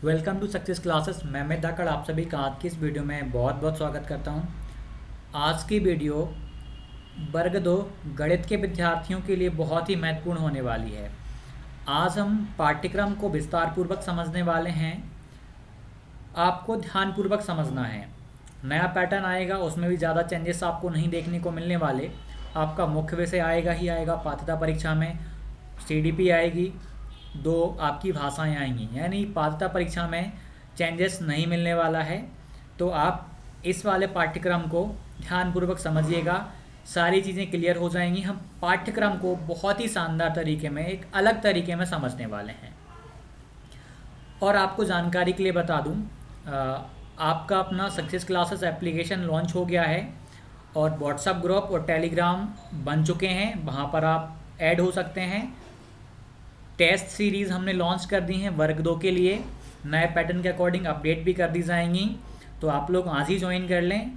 Welcome to success classes. मैं अमित धाकड़ आप सभी का आज की इस वीडियो में बहुत बहुत स्वागत करता हूं। आज की वीडियो वर्ग 2 गणित के विद्यार्थियों के लिए बहुत ही महत्वपूर्ण होने वाली है। आज हम पाठ्यक्रम को विस्तार पूर्वक समझने वाले हैं। आपको ध्यानपूर्वक समझना है। नया पैटर्न आएगा, उसमें भी ज़्यादा चेंजेस आपको नहीं देखने को मिलने वाले। आपका मुख्य विषय आएगा ही आएगा पात्रता परीक्षा में, सीडीपी आएगी, 2 आपकी भाषाएं आएंगी, यानी पात्रता परीक्षा में चेंजेस नहीं मिलने वाला है। तो आप इस वाले पाठ्यक्रम को ध्यानपूर्वक समझिएगा, सारी चीज़ें क्लियर हो जाएंगी। हम पाठ्यक्रम को बहुत ही शानदार तरीके में, एक अलग तरीके में समझने वाले हैं। और आपको जानकारी के लिए बता दूं, आपका अपना सक्सेस क्लासेस एप्लीकेशन लॉन्च हो गया है और व्हाट्सएप ग्रुप और टेलीग्राम बन चुके हैं, वहाँ पर आप ऐड हो सकते हैं। टेस्ट सीरीज़ हमने लॉन्च कर दी हैं वर्ग 2 के लिए, नए पैटर्न के अकॉर्डिंग अपडेट भी कर दी जाएंगी, तो आप लोग आज ही ज्वाइन कर लें।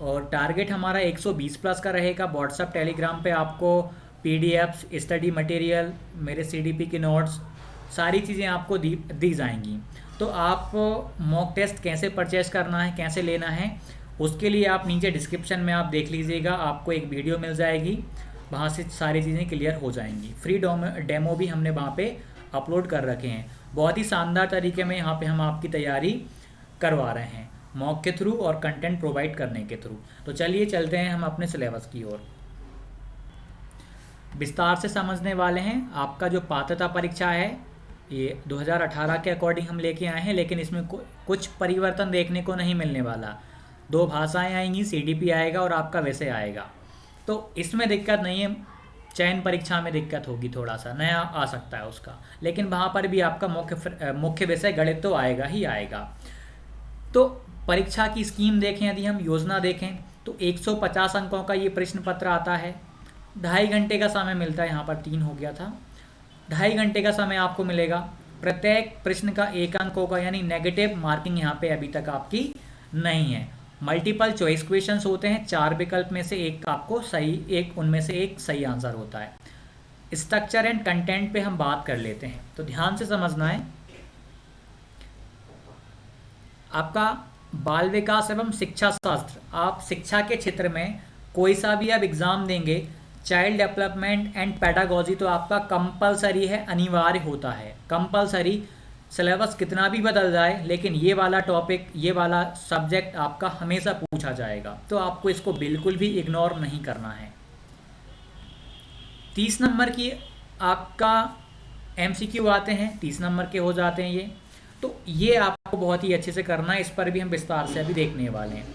और टारगेट हमारा 120 प्लस का रहेगा। व्हाट्सएप टेलीग्राम पे आपको पीडीएफ्स, स्टडी मटेरियल, मेरे सीडीपी के नोट्स, सारी चीज़ें आपको दी जाएंगी। तो आप मॉक टेस्ट कैसे परचेज करना है, कैसे लेना है, उसके लिए आप नीचे डिस्क्रिप्शन में आप देख लीजिएगा, आपको एक वीडियो मिल जाएगी, वहाँ से सारी चीज़ें क्लियर हो जाएंगी। फ्री डेमो भी हमने वहाँ पे अपलोड कर रखे हैं। बहुत ही शानदार तरीके में यहाँ पे हम आपकी तैयारी करवा रहे हैं, मॉक के थ्रू और कंटेंट प्रोवाइड करने के थ्रू। तो चलिए चलते हैं हम अपने सिलेबस की ओर। विस्तार से समझने वाले हैं। आपका जो पात्रता परीक्षा है ये 2018 के अकॉर्डिंग हम लेके आए हैं, लेकिन इसमें कुछ परिवर्तन देखने को नहीं मिलने वाला। 2 भाषाएँ आएंगी, सीडीपी आएगा और आपका विषय आएगा। तो इसमें दिक्कत नहीं है। चयन परीक्षा में दिक्कत होगी, थोड़ा सा नया आ सकता है उसका, लेकिन वहाँ पर भी आपका मुख्य विषय गणित तो आएगा ही आएगा। तो परीक्षा की स्कीम देखें, यदि हम योजना देखें तो 150 अंकों का ये प्रश्न पत्र आता है। 2.5 घंटे का समय मिलता है, यहाँ पर 3 हो गया था। 2.5 घंटे का समय आपको मिलेगा। प्रत्येक प्रश्न का 1 अंक होगा, यानी नेगेटिव मार्किंग यहाँ पे अभी तक आपकी नहीं है। मल्टीपल चॉइस क्वेश्चंस होते हैं, 4 विकल्प में से एक आपको सही, एक उनमें से एक सही आंसर होता है। स्ट्रक्चर एंड कंटेंट पे हम बात कर लेते हैं, तो ध्यान से समझना है। आपका बाल विकास एवं शिक्षा शास्त्र, आप शिक्षा के क्षेत्र में कोई सा भी आप एग्जाम देंगे, चाइल्ड डेवलपमेंट एंड पेडागोजी तो आपका कंपलसरी है, अनिवार्य होता है, कंपलसरी। सिलेबस कितना भी बदल जाए, लेकिन ये वाला टॉपिक, ये वाला सब्जेक्ट आपका हमेशा पूछा जाएगा, तो आपको इसको बिल्कुल भी इग्नोर नहीं करना है। 30 नंबर की आपका एमसीक्यू आते हैं, 30 नंबर के हो जाते हैं ये, तो ये आपको बहुत ही अच्छे से करना है। इस पर भी हम विस्तार से अभी देखने वाले हैं।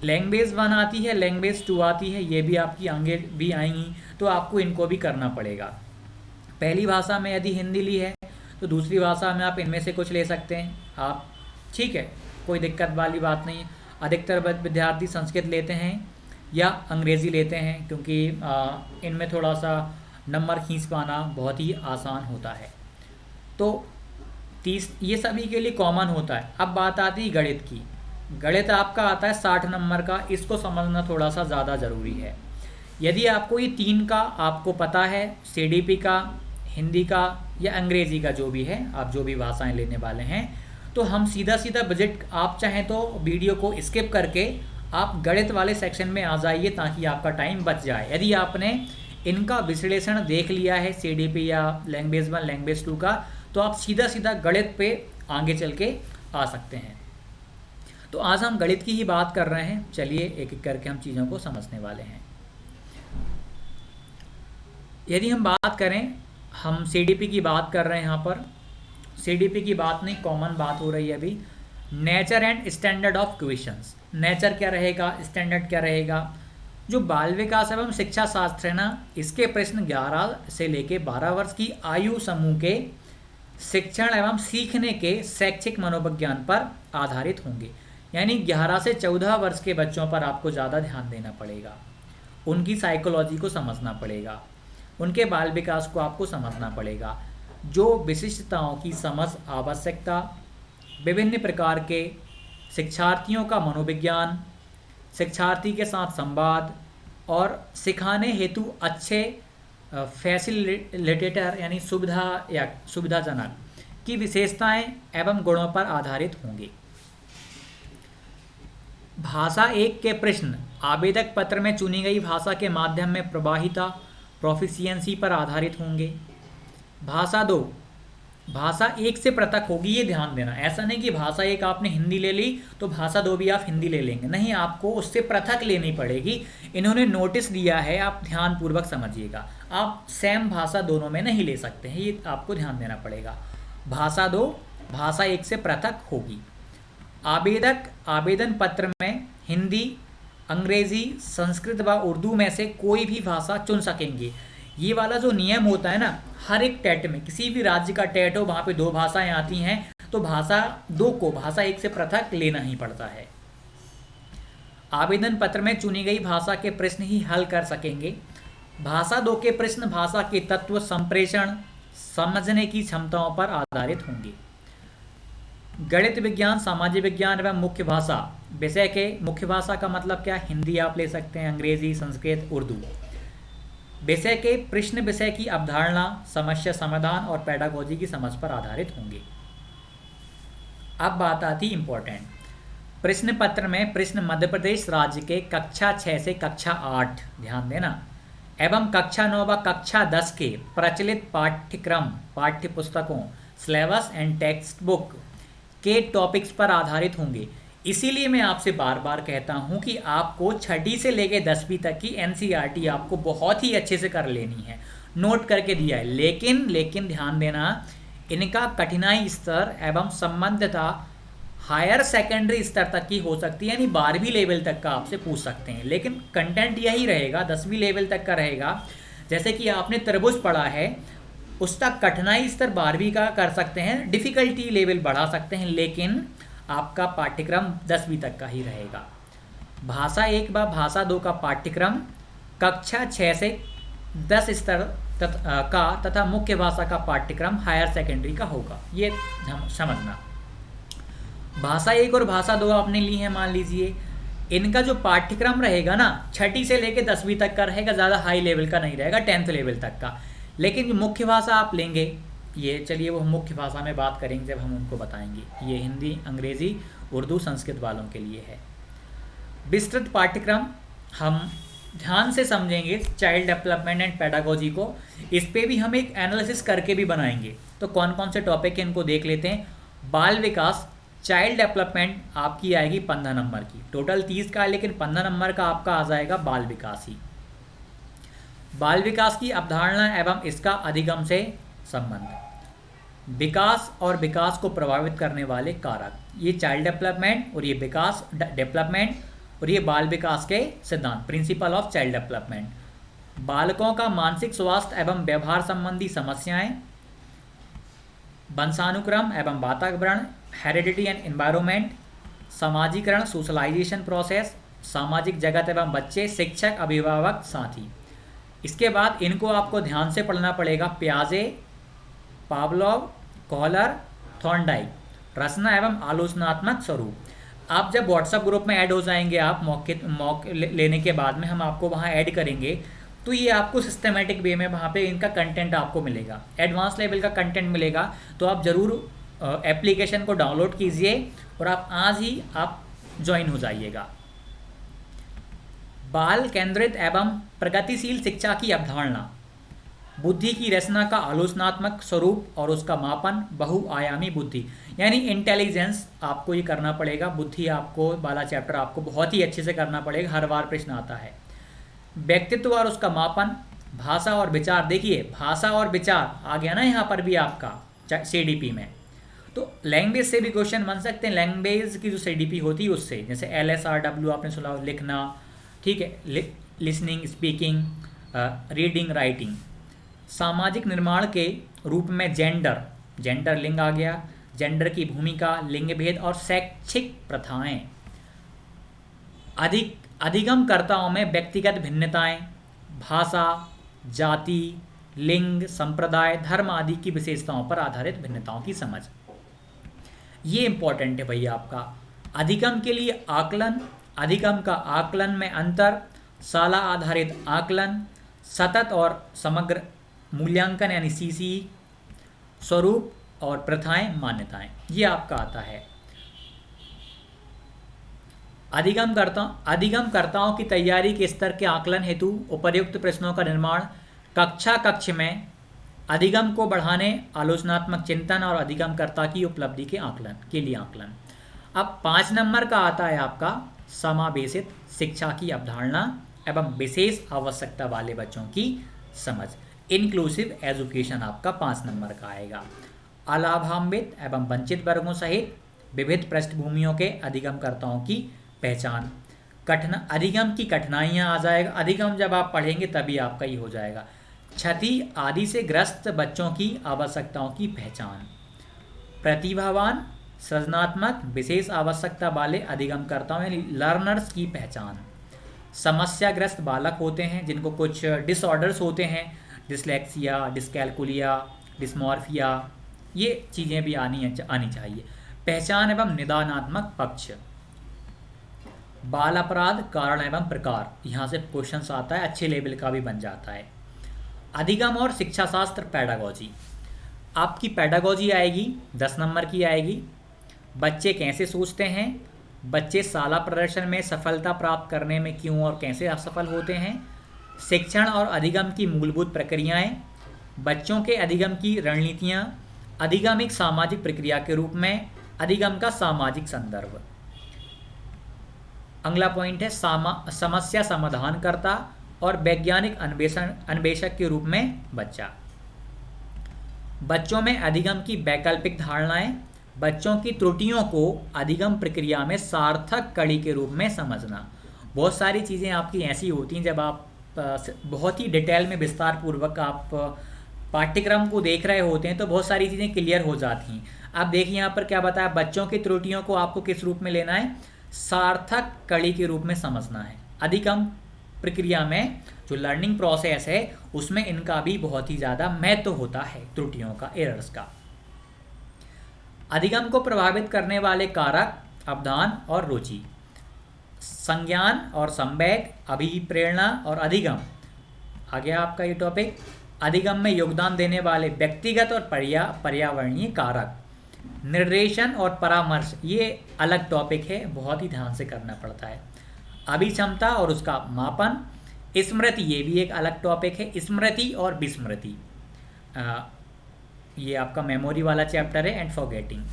लैंग्वेज 1 आती है, लैंग्वेज 2 आती है, ये भी आपकी आगे भी आएंगी, तो आपको इनको भी करना पड़ेगा। पहली भाषा में यदि हिंदी ली है तो दूसरी भाषा में आप इनमें से कुछ ले सकते हैं आप, ठीक है, कोई दिक्कत वाली बात नहीं है। अधिकतर विद्यार्थी संस्कृत लेते हैं या अंग्रेज़ी लेते हैं, क्योंकि इनमें थोड़ा सा नंबर खींच पाना बहुत ही आसान होता है। तो 30 ये सभी के लिए कॉमन होता है। अब बात आती है गणित की। गणित आपका आता है 60 नंबर का, इसको समझना थोड़ा सा ज़्यादा ज़रूरी है। यदि आपको ये 3 का आपको पता है, सीडीपी का, हिंदी का या अंग्रेज़ी का, जो भी है, आप जो भी भाषाएं लेने वाले हैं, तो हम सीधा सीधा बजट, आप चाहें तो वीडियो को स्किप करके आप गणित वाले सेक्शन में आ जाइए, ताकि आपका टाइम बच जाए। यदि आपने इनका विश्लेषण देख लिया है, सीडीपी या लैंग्वेज 1, लैंग्वेज 2 का, तो आप सीधा सीधा गणित पे आगे चल के आ सकते हैं। तो आज हम गणित की ही बात कर रहे हैं। चलिए एक एक करके हम चीज़ों को समझने वाले हैं। यदि हम बात करें, हम सीडीपी की बात कर रहे हैं, यहाँ पर सीडीपी की बात नहीं, कॉमन बात हो रही है अभी। Nature and standard of questions, nature क्या रहेगा, स्टैंडर्ड क्या रहेगा। जो बाल विकास एवं शिक्षा शास्त्र है ना, इसके प्रश्न 11 से लेके 12 वर्ष की आयु समूह के शिक्षण एवं सीखने के शैक्षिक मनोविज्ञान पर आधारित होंगे। यानी 11 से 14 वर्ष के बच्चों पर आपको ज़्यादा ध्यान देना पड़ेगा, उनकी साइकोलॉजी को समझना पड़ेगा, उनके बाल विकास को आपको समझना पड़ेगा। जो विशिष्टताओं की समझ, आवश्यकता, विभिन्न प्रकार के शिक्षार्थियों का मनोविज्ञान, शिक्षार्थी के साथ संवाद और सिखाने हेतु अच्छे फैसिलिटेटर यानी सुविधाजनक की विशेषताएं एवं गुणों पर आधारित होंगे। भाषा एक के प्रश्न आवेदक पत्र में चुनी गई भाषा के माध्यम में प्रवाहिता प्रोफिशिएंसी पर आधारित होंगे। भाषा दो भाषा एक से पृथक होगी, ये ध्यान देना। ऐसा नहीं कि भाषा एक आपने हिंदी ले ली तो भाषा दो भी आप हिंदी ले लेंगे, नहीं, आपको उससे पृथक लेनी पड़ेगी। इन्होंने नोटिस दिया है, आप ध्यानपूर्वक समझिएगा। आप सेम भाषा दोनों में नहीं ले सकते हैं, ये आपको ध्यान देना पड़ेगा। भाषा दो भाषा एक से पृथक होगी। आवेदक आवेदन पत्र में हिंदी, अंग्रेजी, संस्कृत व उर्दू में से कोई भी भाषा चुन सकेंगे। ये वाला जो नियम होता है ना, हर एक टेट में, किसी भी राज्य का टेट हो, वहाँ पे दो भाषाएं आती हैं, तो भाषा दो को भाषा एक से पृथक लेना ही पड़ता है। आवेदन पत्र में चुनी गई भाषा के प्रश्न ही हल कर सकेंगे। भाषा दो के प्रश्न भाषा के तत्व, संप्रेषण, समझने की क्षमताओं पर आधारित होंगे। गणित विज्ञान, सामाजिक विज्ञान एवं मुख्य भाषा विषय के, मुख्य भाषा का मतलब क्या, हिंदी आप ले सकते हैं, अंग्रेजी, संस्कृत, उर्दू। विषय के प्रश्न विषय की अवधारणा, समस्या समाधान और पेडागोजी की समझ पर आधारित होंगे। अब बात आती इंपॉर्टेंट, प्रश्न पत्र में प्रश्न मध्य प्रदेश राज्य के कक्षा 6 से कक्षा 8, ध्यान देना, एवं कक्षा 9 व कक्षा 10 के प्रचलित पाठ्यक्रम, पाठ्य पुस्तकों, सिलेबस एंड टेक्स्ट बुक के टॉपिक्स पर आधारित होंगे। इसीलिए मैं आपसे बार बार कहता हूं कि आपको 6ठी से लेकर 10वीं तक की एनसीईआरटी आपको बहुत ही अच्छे से कर लेनी है, नोट करके दिया है। लेकिन ध्यान देना, इनका कठिनाई स्तर एवं संबंधता हायर सेकेंडरी स्तर तक की हो सकती है, यानी 12वीं लेवल तक का आपसे पूछ सकते हैं, लेकिन कंटेंट यही रहेगा, 10वीं लेवल तक का रहेगा। जैसे कि आपने त्रिभुज पढ़ा है, उसका कठिनाई स्तर 12वीं का कर सकते हैं, डिफिकल्टी लेवल बढ़ा सकते हैं, लेकिन आपका पाठ्यक्रम 10वीं तक का ही रहेगा। भाषा एक व भाषा दो का पाठ्यक्रम कक्षा 6 से 10 स्तर का तथा मुख्य भाषा का पाठ्यक्रम हायर सेकेंडरी का होगा, ये हम समझना। भाषा एक और भाषा दो आपने ली है, मान लीजिए इनका जो पाठ्यक्रम रहेगा ना, 6ठी से लेकर 10वीं तक का रहेगा, ज़्यादा हाई लेवल का नहीं रहेगा, 10th लेवल तक का। लेकिन मुख्य भाषा आप लेंगे, ये चलिए वो मुख्य भाषा में बात करेंगे जब हम उनको बताएंगे। ये हिंदी, अंग्रेजी, उर्दू, संस्कृत वालों के लिए है। विस्तृत पाठ्यक्रम हम ध्यान से समझेंगे, चाइल्ड डेवलपमेंट एंड पेडागोजी को, इस पे भी हम एक एनालिसिस करके भी बनाएंगे। तो कौन कौन से टॉपिक हैं इनको देख लेते हैं। बाल विकास, चाइल्ड डेवलपमेंट आपकी आएगी 15 नंबर की, टोटल 30 का है, लेकिन 15 नंबर का आपका आ जाएगा बाल विकास ही। बाल विकास की अवधारणा एवं इसका अधिगम से संबंध, विकास और विकास को प्रभावित करने वाले कारक, ये चाइल्ड डेवलपमेंट और ये विकास डेवलपमेंट और ये बाल विकास के सिद्धांत, प्रिंसिपल ऑफ चाइल्ड डेवलपमेंट। बालकों का मानसिक स्वास्थ्य एवं व्यवहार संबंधी समस्याएं, वंशानुक्रम एवं वातावरण, हेरिडिटी एंड एनवायरनमेंट, समाजीकरण, सोशलाइजेशन प्रोसेस, सामाजिक जगत एवं बच्चे, शिक्षक, अभिभावक, साथी। इसके बाद इनको आपको ध्यान से पढ़ना पड़ेगा। प्याजे, पावलोव, कॉलर, थॉर्नडाइक, रचना एवं आलोचनात्मक स्वरूप। आप जब व्हाट्सएप ग्रुप में ऐड हो जाएंगे, आप मौके लेने के बाद में हम आपको वहाँ ऐड करेंगे, तो ये आपको सिस्टमेटिक वे में वहाँ पे इनका कंटेंट आपको मिलेगा, एडवांस लेवल का कंटेंट मिलेगा। तो आप ज़रूर एप्लीकेशन को डाउनलोड कीजिए और आप आज ही आप ज्वाइन हो जाइएगा। बाल केंद्रित एवं प्रगतिशील शिक्षा की अवधारणा, बुद्धि की रचना का आलोचनात्मक स्वरूप और उसका मापन, बहुआयामी बुद्धि यानी इंटेलिजेंस आपको ये करना पड़ेगा। बुद्धि आपको वाला चैप्टर आपको बहुत ही अच्छे से करना पड़ेगा, हर बार प्रश्न आता है। व्यक्तित्व और उसका मापन, भाषा और विचार, देखिए भाषा और विचार आ गया ना यहाँ पर भी आपका सीडीपी में, तो लैंग्वेज से भी क्वेश्चन बन सकते हैं। लैंग्वेज की जो सीडीपी होती है उससे, जैसे LSRW आपने सुना, लिखना, ठीक है, लिसनिंग, स्पीकिंग, रीडिंग, राइटिंग। सामाजिक निर्माण के रूप में जेंडर लिंग आ गया, जेंडर की भूमिका, लिंग भेद और शैक्षिक प्रथाएं। अधिगमकर्ताओं में व्यक्तिगत भिन्नताएं, भाषा, जाति, लिंग, संप्रदाय, धर्म आदि की विशेषताओं पर आधारित भिन्नताओं की समझ। ये इंपॉर्टेंट है भैया आपका। अधिगम के लिए आकलन, अधिगम का आकलन में अंतर, साला आधारित आकलन, सतत और समग्र मूल्यांकन यानी CCE, स्वरूप और प्रथाएं, मान्यताएं, ये आपका आता है। अधिगमकर्ताओं की तैयारी के स्तर के आकलन हेतु उपर्युक्त प्रश्नों का निर्माण, कक्ष में अधिगम को बढ़ाने, आलोचनात्मक चिंतन और अधिगमकर्ता की उपलब्धि के लिए आकलन। अब 5 नंबर का आता है आपका समावेशित शिक्षा की अवधारणा एवं विशेष आवश्यकता वाले बच्चों की समझ। इंक्लूसिव एजुकेशन आपका 5 नंबर का आएगा। अलाभान्वित एवं वंचित वर्गों सहित विविध पृष्ठभूमियों के अधिगमकर्ताओं की पहचान। अधिगम की कठिनाइयाँ आ जाएगा। अधिगम जब आप पढ़ेंगे तभी आपका ही हो जाएगा। क्षति आदि से ग्रस्त बच्चों की आवश्यकताओं की पहचान। प्रतिभावान, सृजनात्मक, विशेष आवश्यकता वाले अधिगमकर्ताओं यानी लर्नर्स की पहचान। समस्याग्रस्त बालक होते हैं जिनको कुछ डिसऑर्डर्स होते हैं, डिसलेक्सिया, डिस्कैलकुलिया, डिस्मॉर्फिया, ये चीज़ें भी आनी चाहिए। पहचान एवं निदानात्मक पक्ष। बाल अपराध, कारण एवं प्रकार, यहाँ से क्वेश्चन आता है, अच्छे लेवल का भी बन जाता है। अधिगम और शिक्षा शास्त्र पेडागोजी, आपकी पेडागोजी आएगी 10 नंबर की आएगी। बच्चे कैसे सोचते हैं, बच्चे शाला प्रदर्शन में सफलता प्राप्त करने में क्यों और कैसे असफल होते हैं। शिक्षण और अधिगम की मूलभूत प्रक्रियाएं, बच्चों के अधिगम की रणनीतियां, अधिगम एक सामाजिक प्रक्रिया के रूप में, अधिगम का सामाजिक संदर्भ। अगला पॉइंट है समस्या समाधानकर्ता और वैज्ञानिक अन्वेषक के रूप में बच्चा। बच्चों में अधिगम की वैकल्पिक धारणाएं, बच्चों की त्रुटियों को अधिगम प्रक्रिया में सार्थक कड़ी के रूप में समझना। बहुत सारी चीज़ें आपकी ऐसी होती हैं जब आप बहुत ही डिटेल में विस्तार पूर्वक आप पाठ्यक्रम को देख रहे होते हैं तो बहुत सारी चीज़ें क्लियर हो जाती हैं। आप देखिए यहाँ पर क्या बताया, बच्चों की त्रुटियों को आपको किस रूप में लेना है, सार्थक कड़ी के रूप में समझना है। अधिगम प्रक्रिया में जो लर्निंग प्रोसेस है उसमें इनका भी बहुत ही ज़्यादा महत्व होता है, त्रुटियों का, एरर्स का। अधिगम को प्रभावित करने वाले कारक, अवधान और रुचि। संज्ञान और संवेग, अभिप्रेरणा और अधिगम, आ गया आपका ये टॉपिक। अधिगम में योगदान देने वाले व्यक्तिगत और पर्यावरणीय कारक। निर्देशन और परामर्श, ये अलग टॉपिक है, बहुत ही ध्यान से करना पड़ता है। अभिक्षमता और उसका मापन। स्मृति, ये भी एक अलग टॉपिक है। स्मृति और विस्मृति, ये आपका मेमोरी वाला चैप्टर है, एंड फॉरगेटिंग।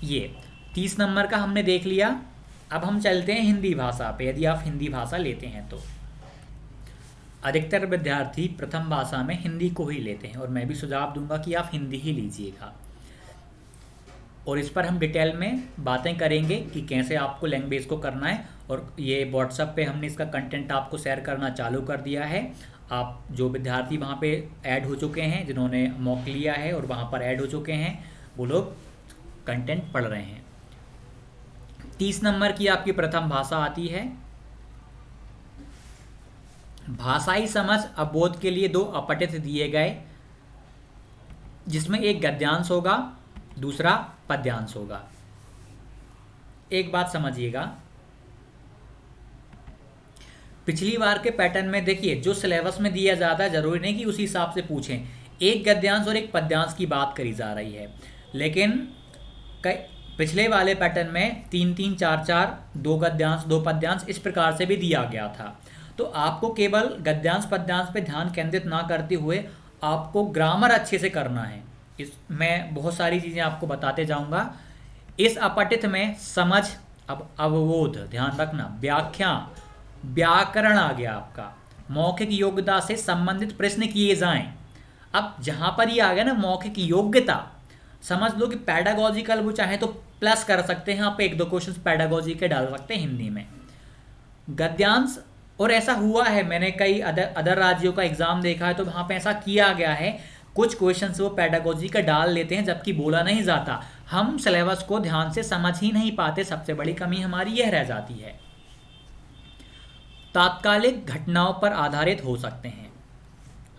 ये 30 नंबर का हमने देख लिया। अब हम चलते हैं हिंदी भाषा पे। यदि आप हिंदी भाषा लेते हैं तो अधिकतर विद्यार्थी प्रथम भाषा में हिंदी को ही लेते हैं और मैं भी सुझाव दूंगा कि आप हिंदी ही लीजिएगा। और इस पर हम डिटेल में बातें करेंगे कि कैसे आपको लैंग्वेज को करना है। और ये व्हाट्सएप पे हमने इसका कंटेंट आपको शेयर करना चालू कर दिया है। आप जो विद्यार्थी वहाँ पे ऐड हो चुके हैं, जिन्होंने मॉक लिया है और वहाँ पर ऐड हो चुके हैं, वो लोग कंटेंट पढ़ रहे हैं। 30 नंबर की आपकी प्रथम भाषा आती है। भाषाई समझ अवबोध के लिए 2 अपठित दिए गए, जिसमें एक गद्यांश होगा, दूसरा पद्यांश होगा। एक बात समझिएगा, पिछली बार के पैटर्न में देखिए जो सिलेबस में दिया जाता है जरूरी नहीं कि उसी हिसाब से पूछें। एक गद्यांश और एक पद्यांश की बात करी जा रही है, लेकिन पिछले वाले पैटर्न में 3-3, 4-4, 2 गद्यांश 2 पद्यांश इस प्रकार से भी दिया गया था। तो आपको केवल गद्यांश पद्यांश पे ध्यान केंद्रित ना करते हुए आपको ग्रामर अच्छे से करना है। मैं बहुत सारी चीज़ें आपको बताते जाऊंगा। इस अपठित में समझ, अब अवबोध, ध्यान रखना, व्याख्या, व्याकरण आ गया आपका, मौखिक योग्यता से संबंधित प्रश्न किए जाएं। अब जहां पर ये आ गया ना मौखिक योग्यता, समझ लो कि पैडागोजिकल वो चाहे तो प्लस कर सकते हैं, आप 1-2 क्वेश्चन पैडागोजी के डाल सकते हैं हिंदी में। गद्यांश, और ऐसा हुआ है, मैंने कई अदर राज्यों का एग्जाम देखा है तो वहां पे ऐसा किया गया है, कुछ क्वेश्चंस वो पैडागोजी का डाल लेते हैं जबकि बोला नहीं जाता। हम सिलेबस को ध्यान से समझ ही नहीं पाते, सबसे बड़ी कमी हमारी यह रह जाती है। तात्कालिक घटनाओं पर आधारित हो सकते हैं।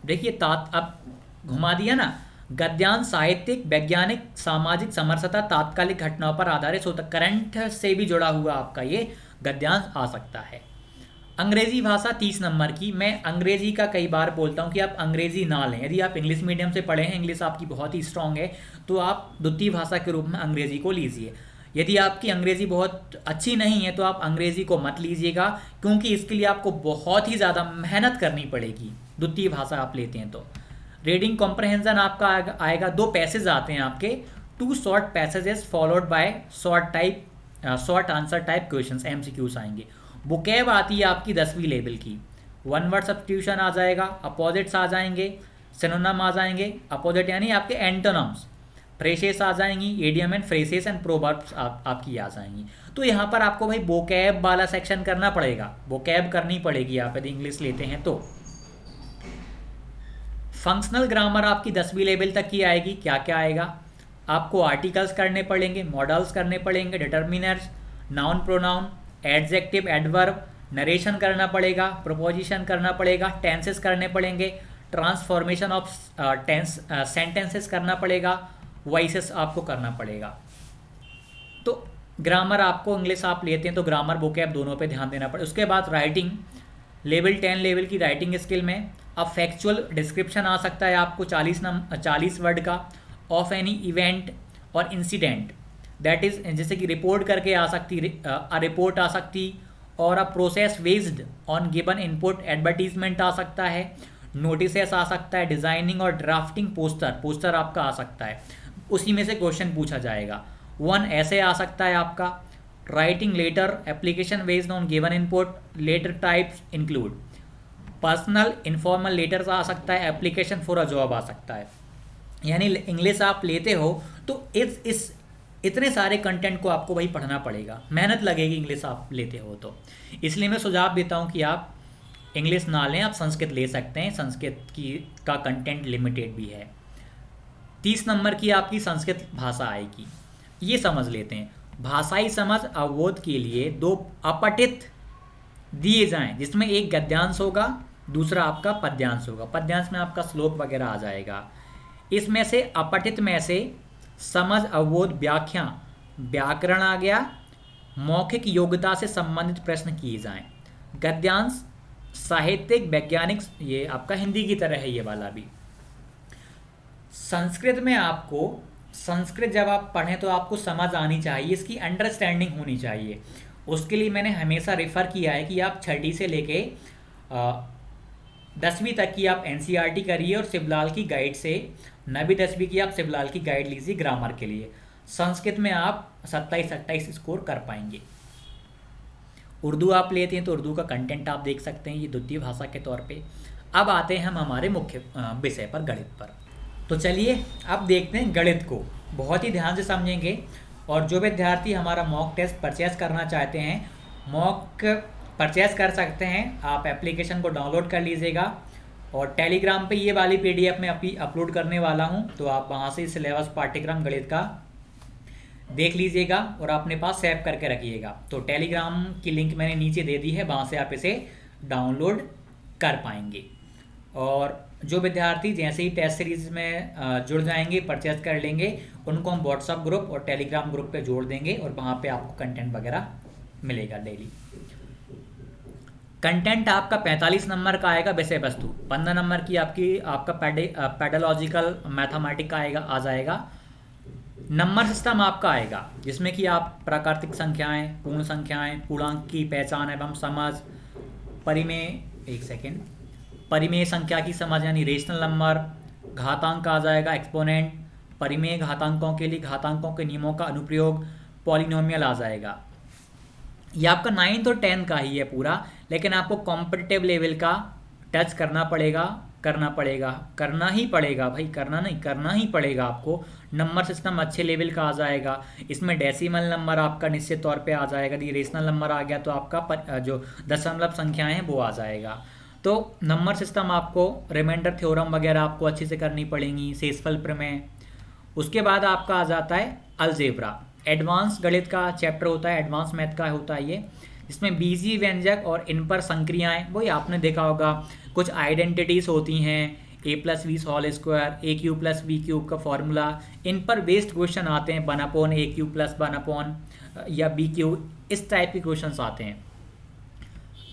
देखिए अब घुमा दिया ना, गद्यांश साहित्यिक, वैज्ञानिक, सामाजिक, समरसता, तात्कालिक घटनाओं पर आधारित होता, करंट से भी जुड़ा हुआ आपका ये गद्यांश आ सकता है। अंग्रेजी भाषा 30 नंबर की। मैं अंग्रेजी का कई बार बोलता हूँ कि आप अंग्रेजी ना लें। यदि आप इंग्लिश मीडियम से पढ़े हैं, इंग्लिश आपकी बहुत ही स्ट्रांग है, तो आप द्वितीय भाषा के रूप में अंग्रेजी को लीजिए। यदि आपकी अंग्रेजी बहुत अच्छी नहीं है तो आप अंग्रेजी को मत लीजिएगा, क्योंकि इसके लिए आपको बहुत ही ज़्यादा मेहनत करनी पड़ेगी द्वितीय भाषा आप लेते हैं तो। रीडिंग कॉम्प्रहेंशन आपका आएगा, 2 पैसेज आते हैं आपके, 2 short passages followed by short answer type questions, MCQs आएंगे। वोकैब आती है आपकी 10वीं लेवल की, 1 वर्ड सब्स्टिट्यूशन आ जाएगा, अपोजिट्स आ जाएंगे, सिनोनिम आ जाएंगे। अपोजिट यानी आपके एंटोनम्स, फ्रेसेस आ जाएंगी, idiom and phrases and proverbs आपकी आ जाएंगी। तो यहाँ पर आपको भाई वोकैब वाला सेक्शन करना पड़ेगा, वोकैब करनी पड़ेगी आप यदि इंग्लिश लेते हैं तो। फंक्शनल ग्रामर आपकी 10वीं लेवल तक की आएगी। क्या क्या आएगा? आपको आर्टिकल्स करने पड़ेंगे, मॉडल्स करने पड़ेंगे, determiners, noun pronoun, adjective, adverb, narration करना पड़ेगा, प्रोपोजिशन करना पड़ेगा, टेंसेस करने पड़ेंगे, ट्रांसफॉर्मेशन ऑफ सेंटेंसेस करना पड़ेगा, वॉइसेस आपको करना पड़ेगा। तो ग्रामर आपको इंग्लिश आप लेते हैं तो ग्रामर वोकैब दोनों पे ध्यान देना पड़ेगा। उसके बाद राइटिंग, लेवल 10 लेवल की राइटिंग स्किल में अब फैक्चुअल डिस्क्रिप्शन आ सकता है आपको 40 वर्ड का, ऑफ एनी इवेंट और इंसिडेंट, दैट इज जैसे कि रिपोर्ट करके आ सकती, रिपोर्ट आ सकती, और a process based on given input, advertisement आ सकता है, नोटिसेस आ सकता है, डिजाइनिंग और ड्राफ्टिंग, पोस्टर आपका आ सकता है, उसी में से क्वेश्चन पूछा जाएगा। 1 ऐसे आ सकता है आपका। Writing letter, application based on given input, letter types include, personal informal letters आ सकता है, एप्लीकेशन फॉर अ जॉब आ सकता है। यानी इंग्लिश आप लेते हो तो इस इतने सारे कंटेंट को आपको भाई पढ़ना पड़ेगा, मेहनत लगेगी इंग्लिश आप लेते हो तो। इसलिए मैं सुझाव देता हूँ कि आप इंग्लिश ना लें, आप संस्कृत ले सकते हैं। संस्कृत का कंटेंट लिमिटेड भी है। 30 नंबर की आपकी संस्कृत भाषा आएगी। ये समझ लेते हैं, भाषाई समझ अवबोध के लिए 2 अपठित दिए जाएं, जिसमें एक गद्यांश होगा, दूसरा आपका पद्यांश होगा। पद्यांश में आपका श्लोक वगैरह आ जाएगा। इसमें से अपठित में से समझ अवबोध व्याख्या व्याकरण आ गया, मौखिक योग्यता से संबंधित प्रश्न किए जाएं। गद्यांश साहित्यिक वैज्ञानिक, ये आपका हिंदी की तरह है ये वाला भी। संस्कृत में आपको, संस्कृत जब आप पढ़ें तो आपको समझ आनी चाहिए, इसकी अंडरस्टैंडिंग होनी चाहिए। उसके लिए मैंने हमेशा रेफर किया है कि आप 6ठी से लेके 10वीं तक की आप एनसीईआरटी करिए, और शिवलाल की गाइड से 9वीं 10वीं की आप शिवलाल की गाइड लीजिए ग्रामर के लिए। संस्कृत में आप 27-28 स्कोर कर पाएंगे। उर्दू आप लेते हैं तो उर्दू का कंटेंट आप देख सकते हैं, ये द्वितीय भाषा के तौर पे। अब आते हैं हम हमारे मुख्य विषय पर, गणित पर। तो चलिए अब देखते हैं गणित को, बहुत ही ध्यान से समझेंगे। और जो विद्यार्थी हमारा मॉक टेस्ट परचेस करना चाहते हैं, मॉक परचेस कर सकते हैं। आप एप्लीकेशन को डाउनलोड कर लीजिएगा, और टेलीग्राम पे ये वाली PDF में अभी अपलोड करने वाला हूँ, तो आप वहाँ से सिलेबस पाठ्यक्रम गणित का देख लीजिएगा और अपने पास सेव करके रखिएगा। तो टेलीग्राम की लिंक मैंने नीचे दे दी है, वहाँ से आप इसे डाउनलोड कर पाएंगे। और जो विद्यार्थी जैसे ही टेस्ट सीरीज में जुड़ जाएंगे, परचेज कर लेंगे, उनको हम व्हाट्सएप ग्रुप और टेलीग्राम ग्रुप पे जोड़ देंगे, और वहाँ पे आपको कंटेंट वगैरह मिलेगा डेली। कंटेंट आपका 45 नंबर का आएगा, विषय वस्तु 15 नंबर की आपका पेडोलॉजिकल मैथमेटिक का आ जाएगा। नंबर सिस्टम आपका आएगा, जिसमें कि आप प्राकृतिक संख्याएं, पूर्ण संख्याएं, पूर्णांक की पहचान एवं समझ, परिमेय संख्या की समझ यानी रेशनल नंबर, घातांक आ जाएगा, एक्सपोनेंट, परिमेय घातांकों के लिए घातांकों के नियमों का अनुप्रयोग, पॉलिनोमियल आ जाएगा। ये आपका 9th और 10th का ही है पूरा, लेकिन आपको कॉम्पिटिटिव लेवल का टच करना ही पड़ेगा भाई, करना ही पड़ेगा आपको। नंबर सिस्टम अच्छे लेवल का आ जाएगा। इसमें डेसिमल नंबर आपका निश्चित तौर पे आ जाएगा। यदि रेशनल नंबर आ गया तो आपका जो दशमलव संख्याएं हैं वो आ जाएगा। तो नंबर सिस्टम आपको, रिमाइंडर थ्योरम वगैरह आपको अच्छे से करनी पड़ेंगी, शेषफल प्रमेय। उसके बाद आपका आ जाता है अलजेब्रा, एडवांस गणित का चैप्टर होता है, एडवांस मैथ का होता है ये, इसमें बीजीय व्यंजक और इन पर संक्रियाएं, वही आपने देखा होगा, कुछ आइडेंटिटीज होती हैं, a+b² a³ का फॉर्मूला, इन पर बेस्ड क्वेश्चन आते हैं, 1/a³ +1/ या b³ इस टाइप के क्वेश्चंस आते हैं।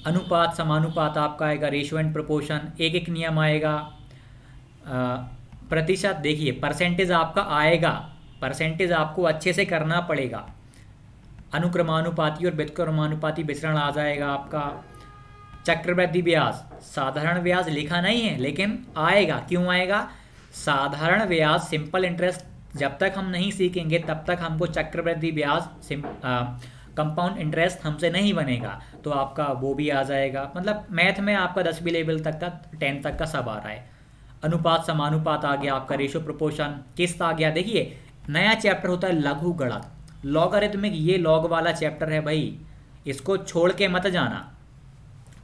अनुपात समानुपात आपका आएगा, रेशियो एंड प्रोपोर्शन, एक एक नियम आएगा। प्रतिशत देखिए, परसेंटेज आपका आएगा, परसेंटेज आपको अच्छे से करना पड़ेगा। अनुक्रमानुपाती और व्युत्क्रमानुपाती विचरण आ जाएगा आपका। चक्रवृद्धि ब्याज, साधारण ब्याज लिखा नहीं है लेकिन आएगा। क्यों आएगा? साधारण ब्याज सिंपल इंटरेस्ट जब तक हम नहीं सीखेंगे तब तक हमको चक्रवृद्धि ब्याज कंपाउंड इंटरेस्ट हमसे नहीं बनेगा, तो आपका वो भी आ जाएगा। मतलब मैथ में आपका 10वीं लेवल तक का 10 तक का सब आ रहा है। अनुपात समानुपात आ गया आपका, रेशो प्रोपोर्शन, किस्त आ गया। देखिए नया चैप्टर होता है लघु गणक, लॉगरिथमिक, ये लॉग वाला चैप्टर है भाई, इसको छोड़ के मत जाना।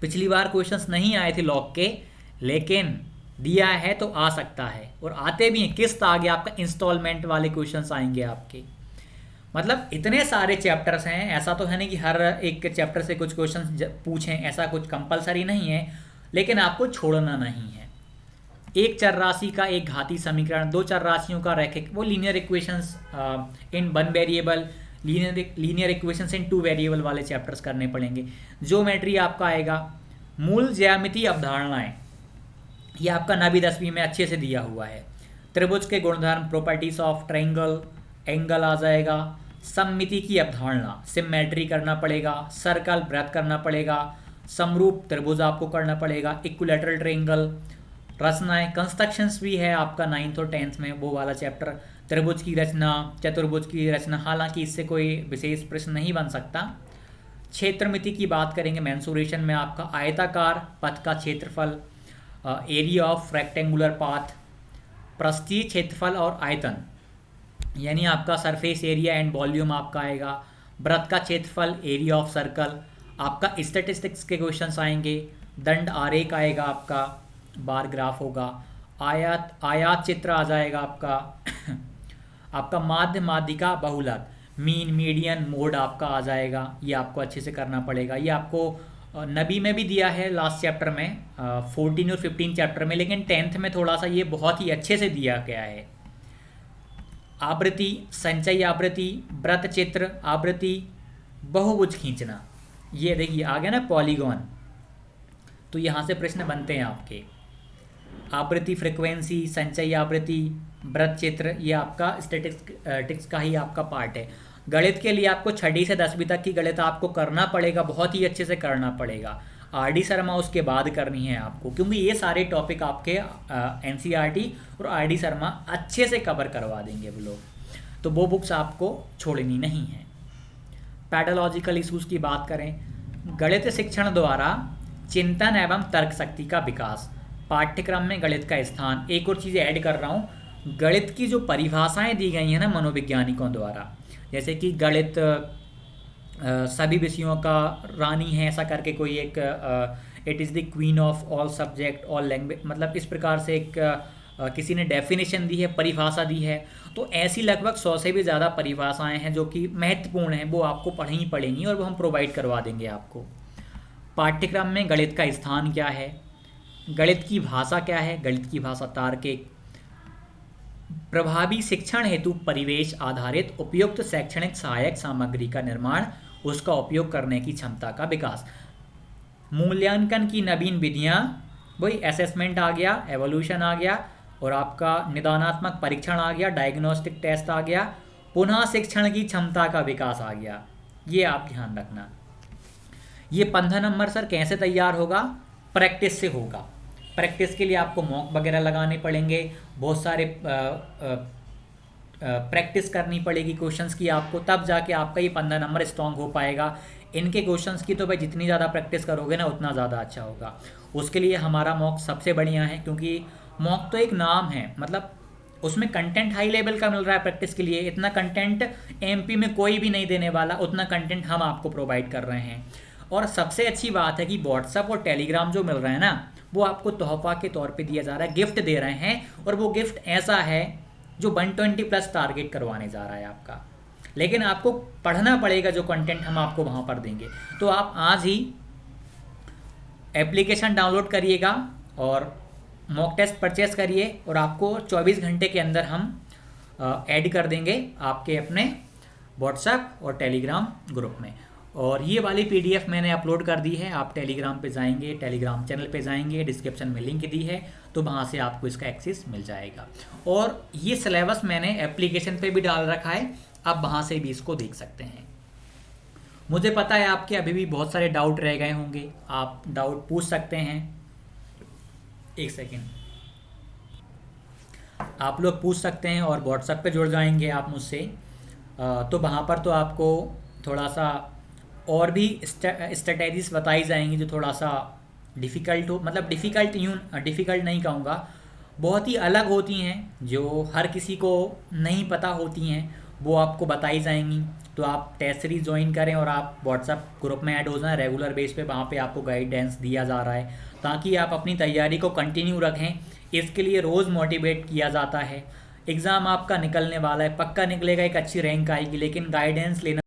पिछली बार क्वेश्चंस नहीं आए थे लॉग के, लेकिन दिया है तो आ सकता है, और आते भी हैं। किस्त आ गया आपका, इंस्टॉलमेंट वाले क्वेश्चंस आएंगे आपके। मतलब इतने सारे चैप्टर्स हैं, ऐसा तो है नहीं कि हर एक चैप्टर से कुछ क्वेश्चंस पूछें, ऐसा कुछ कंपलसरी नहीं है, लेकिन आपको छोड़ना नहीं है। एक चर राशि का एक घातीय समीकरण, दो चर राशियों का रैखिक, वो लीनियर इक्वेशंस इन 1 वेरिएबल, लीनियर इक्वेशंस इन 2 वेरिएबल वाले चैप्टर्स करने पड़ेंगे। ज्योमेट्री आपका आएगा, मूल ज्यामितीय अवधारणाएं, ये आपका 9वीं 10वीं में अच्छे से दिया हुआ है। त्रिभुज के गुणधर्म, प्रॉपर्टीज ऑफ ट्रायंगल, एंगल आ जाएगा। सममिति की अवधारणा, सिमेट्री करना पड़ेगा, सर्कल वृत्त करना पड़ेगा, समरूप त्रिभुज आपको करना पड़ेगा, इक्विलैटरल ट्रायंगल, रचनाएं, कंस्ट्रक्शंस भी है आपका 9th और 10th में वो वाला चैप्टर। त्रिभुज की रचना, चतुर्भुज की रचना, हालांकि इससे कोई विशेष प्रश्न नहीं बन सकता। क्षेत्रमिति की बात करेंगे, मेंसुरेशन में आपका आयताकार पथ का क्षेत्रफल, एरिया ऑफ रेक्टेंगुलर पाथ, पृष्ठीय क्षेत्रफल और आयतन, यानी आपका सरफेस एरिया एंड वॉल्यूम आपका आएगा। वृत्त का क्षेत्रफल, एरिया ऑफ सर्कल, आपका स्टैटिस्टिक्स के क्वेश्चंस आएंगे। दंड आरेख आएगा आपका, बार ग्राफ होगा। आयात चित्र आ जाएगा आपका। आपका माध्य माध्यिका बहुलक, मीन मीडियन मोड आपका आ जाएगा, ये आपको अच्छे से करना पड़ेगा। ये आपको 9वीं में भी दिया है लास्ट चैप्टर में, 14 और 15 चैप्टर में, लेकिन 10th में थोड़ा सा ये बहुत ही अच्छे से दिया गया है। आवृत्ति, संचयी आवृत्ति, वृत्त चित्र, आवृत्ति, बहुभुज खींचना, ये देखिए आ गया ना पॉलीगॉन, तो यहाँ से प्रश्न बनते हैं आपके। आवृत्ति, फ्रीक्वेंसी, संचयी आवृत्ति, वृत्त चित्र, ये आपका स्टैटिस्टिक्स का ही आपका पार्ट है। गणित के लिए आपको 6वीं से 10वीं तक की गणित आपको करना पड़ेगा, बहुत ही अच्छे से करना पड़ेगा। आर डी शर्मा उसके बाद करनी है आपको, क्योंकि ये सारे टॉपिक आपके एनसीईआरटी और आर डी शर्मा अच्छे से कवर करवा देंगे वो लोग, तो वो बुक्स आपको छोड़नी नहीं है। पैडोलॉजिकल इशूज़ की बात करें, गणित शिक्षण द्वारा चिंतन एवं तर्क शक्ति का विकास, पाठ्यक्रम में गणित का स्थान। एक और चीज़ ऐड कर रहा हूँ, गणित की जो परिभाषाएं दी गई हैं ना मनोवैज्ञानिकों द्वारा, जैसे कि गणित सभी विषयों का रानी है, ऐसा करके कोई एक it is the queen of all subject all language, मतलब इस प्रकार से एक किसी ने डेफिनेशन दी है, परिभाषा दी है। तो ऐसी लगभग 100 से भी ज़्यादा परिभाषाएं हैं जो कि महत्वपूर्ण हैं, वो आपको पढ़नी ही पड़ेंगी और वो हम प्रोवाइड करवा देंगे आपको। पाठ्यक्रम में गणित का स्थान क्या है, गणित की भाषा क्या है, गणित की भाषा तार्किक। प्रभावी शिक्षण हेतु परिवेश आधारित उपयुक्त शैक्षणिक सहायक सामग्री का निर्माण, उसका उपयोग करने की क्षमता का विकास। मूल्यांकन की नवीन विधियां, वही असेसमेंट आ गया, एवोल्यूशन आ गया, और आपका निदानात्मक परीक्षण आ गया, डायग्नोस्टिक टेस्ट आ गया, पुनः शिक्षण की क्षमता का विकास आ गया। ये आप ध्यान रखना। ये 15 नंबर सर कैसे तैयार होगा, प्रैक्टिस से होगा। प्रैक्टिस के लिए आपको मॉक वगैरह लगाने पड़ेंगे, बहुत सारे प्रैक्टिस करनी पड़ेगी क्वेश्चंस की आपको, तब जाके आपका ये 15 नंबर स्ट्रॉन्ग हो पाएगा। इनके क्वेश्चंस की तो भाई जितनी ज़्यादा प्रैक्टिस करोगे ना उतना ज़्यादा अच्छा होगा। उसके लिए हमारा मॉक सबसे बढ़िया है, क्योंकि मॉक तो एक नाम है, मतलब उसमें कंटेंट हाई लेवल का मिल रहा है प्रैक्टिस के लिए। इतना कंटेंट एमपी में कोई भी नहीं देने वाला, उतना कंटेंट हम आपको प्रोवाइड कर रहे हैं। और सबसे अच्छी बात है कि व्हाट्सअप और टेलीग्राम जो मिल रहा है ना, वो आपको तोहफा के तौर पे दिया जा रहा है, गिफ्ट दे रहे हैं, और वो गिफ्ट ऐसा है जो 120+ टारगेट करवाने जा रहा है आपका। लेकिन आपको पढ़ना पड़ेगा जो कंटेंट हम आपको वहाँ पर देंगे। तो आप आज ही एप्लीकेशन डाउनलोड करिएगा और मॉक टेस्ट परचेस करिए, और आपको 24 घंटे के अंदर हम ऐड कर देंगे आपके अपने व्हाट्सएप और टेलीग्राम ग्रुप में। और ये वाली पीडीएफ मैंने अपलोड कर दी है। आप टेलीग्राम पे जाएंगे, टेलीग्राम चैनल पे जाएंगे, डिस्क्रिप्शन में लिंक दी है, तो वहाँ से आपको इसका एक्सेस मिल जाएगा। और ये सिलेबस मैंने एप्लीकेशन पे भी डाल रखा है, आप वहाँ से भी इसको देख सकते हैं। मुझे पता है आपके अभी भी बहुत सारे डाउट रह गए होंगे, आप डाउट पूछ सकते हैं। एक सेकेंड, आप लोग पूछ सकते हैं और व्हाट्सएप पे जुड़ जाएंगे आप मुझसे, तो वहाँ पर तो आपको थोड़ा सा और भी स्ट्रेटेजीज बताई जाएंगी जो थोड़ा सा डिफ़िकल्ट हो, मतलब डिफ़िकल्ट नहीं कहूँगा, बहुत ही अलग होती हैं, जो हर किसी को नहीं पता होती हैं, वो आपको बताई जाएंगी। तो आप टेस्ट सीरीज ज्वाइन करें और आप व्हाट्सएप ग्रुप में ऐड हो जाएं रेगुलर बेस पे, वहाँ पे आपको गाइडेंस दिया जा रहा है ताकि आप अपनी तैयारी को कंटिन्यू रखें। इसके लिए रोज़ मोटिवेट किया जाता है। एग्ज़ाम आपका निकलने वाला है, पक्का निकलेगा, एक अच्छी रैंक आएगी, लेकिन गाइडेंस लेना